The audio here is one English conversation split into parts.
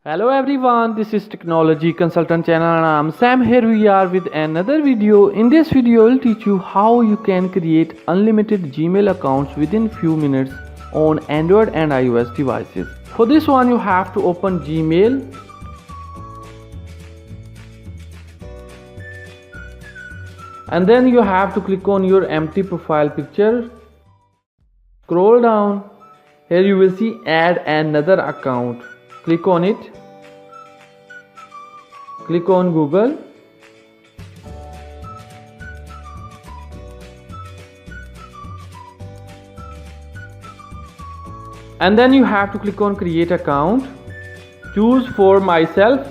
Hello everyone, this is Technology Consultant channel and I'm Sam. Here we are with another video. In this video I'll teach you how you can create unlimited Gmail accounts within few minutes on Android and iOS devices. For this one you have to open Gmail. And then you have to click on your empty profile picture. Scroll down. Here you will see add another account. Click on it. Click on Google. And then you have to click on create account. Choose for myself.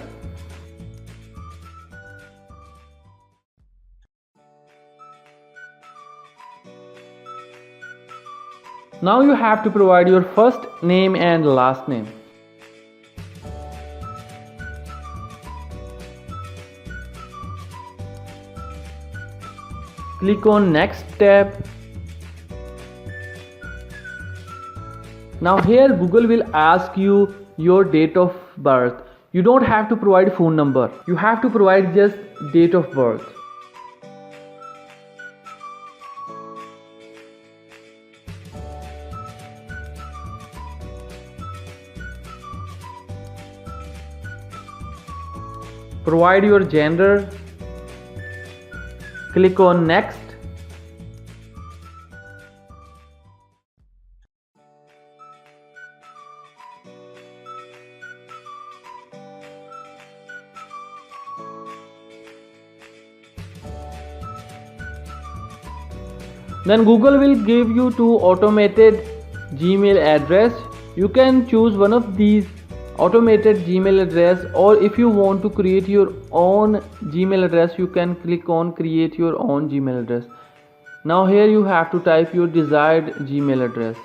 Now you have to provide your first name and last name. Click on next tab. Now here Google will ask you your date of birth. You don't have to provide phone number. You have to provide just date of birth. Provide your gender. Click on next. Then Google will give you two automated Gmail address. You can choose one of these automated Gmail address, or if you want to create your own Gmail address you can click on create your own Gmail address. Now here you have to type your desired Gmail address.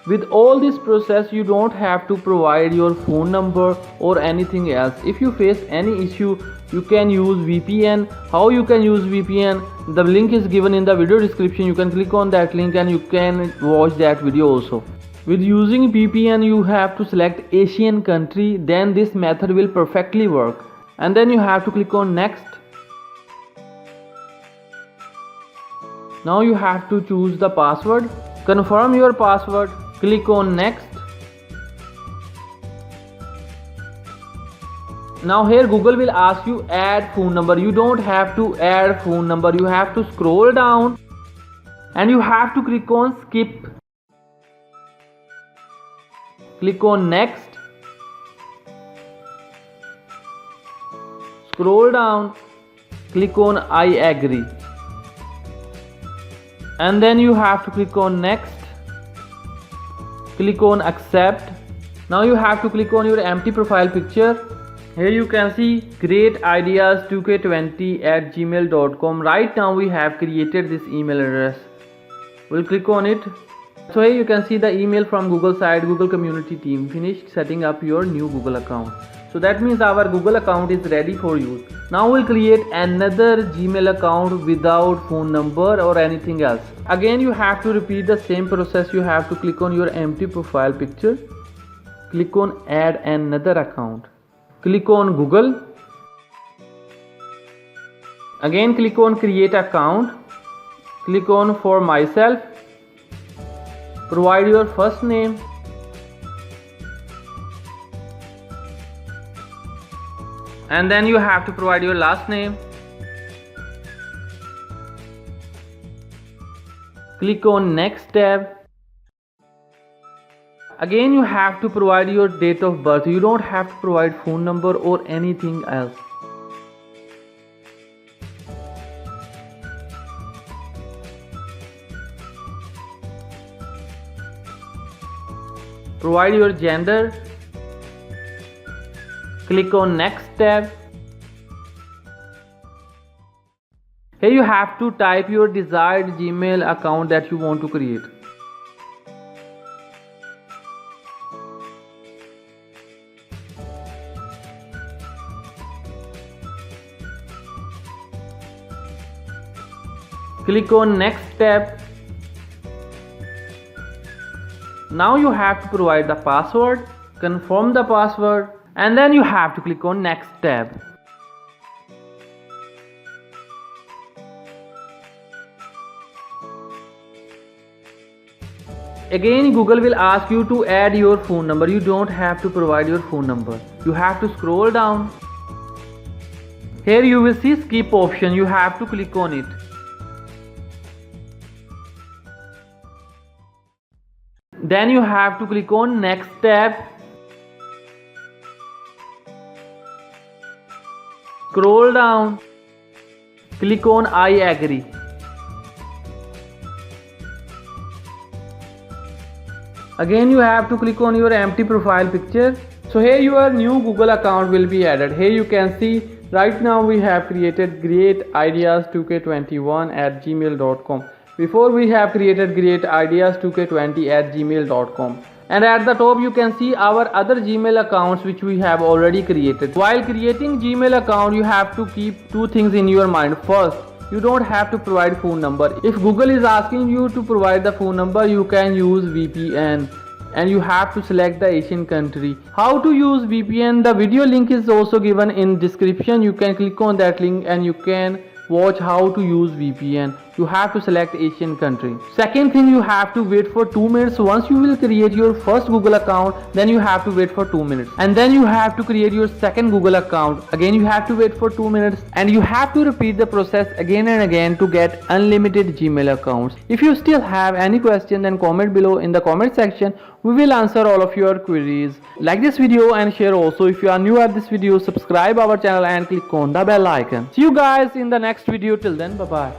With all this process you don't have to provide your phone number or anything else. If you face any issue you can use VPN. How you can use VPN? The link is given in the video description. You can click on that link and you can watch that video also. With using VPN you have to select Asian country, then this method will perfectly work. And then you have to click on next. Now you have to choose the password. Confirm your password. Click on next. Now here Google will ask you add phone number. You don't have to add phone number. You have to scroll down and you have to click on skip. Click on next. Scroll down. Click on I agree. And then you have to click on next. Click on accept. Now you have to click on your empty profile picture. Here you can see great ideas 2k20@gmail.com. Right now we have created this email address. We'll click on it. So here you can see the email from Google side, Google community team finished setting up your new Google account. So that means our Google account is ready for use. Now we'll create another Gmail account without phone number or anything else. Again you have to repeat the same process. You have to click on your empty profile picture. Click on add another account. Click on Google. Again click on create account. Click on for myself. Provide your first name. And then you have to provide your last name. Click on next tab. Again you have to provide your date of birth. You don't have to provide phone number or anything else. Provide your gender. Click on next tab. Here you have to type your desired Gmail account that you want to create. Click on next tab. Now you have to provide the password. confirm the password, and then you have to click on next tab. Again, Google will ask you to add your phone number. You don't have to provide your phone number. You have to scroll down. Here you will see skip option. You have to click on it. Then you have to click on next tab. Scroll down. Click on I agree. Again, you have to click on your empty profile picture. So here your new Google account will be added. Here you can see right now we have created greatideas2k21@gmail.com. Before we have created greatideas2k20@gmail.com. And at the top you can see our other Gmail accounts which we have already created. While creating Gmail account, you have to keep two things in your mind. First, you don't have to provide phone number. If Google is asking you to provide the phone number, you can use VPN, and you have to select the Asian country. How to use VPN? The video link is also given in description. You can click on that link and you can watch how to use VPN. You have to select Asian country. Second thing, you have to wait for 2 minutes. Once you will create your first Google account, then you have to wait for 2 minutes, and then you have to create your second Google account. Again, you have to wait for 2 minutes, and you have to repeat the process again and again to get unlimited Gmail accounts. If you still have any question, then comment below in the comment section. We will answer all of your queries. Like this video and share also. If you are new at this video, subscribe our channel and click on the bell icon. See you guys in the next video. Till then, bye bye.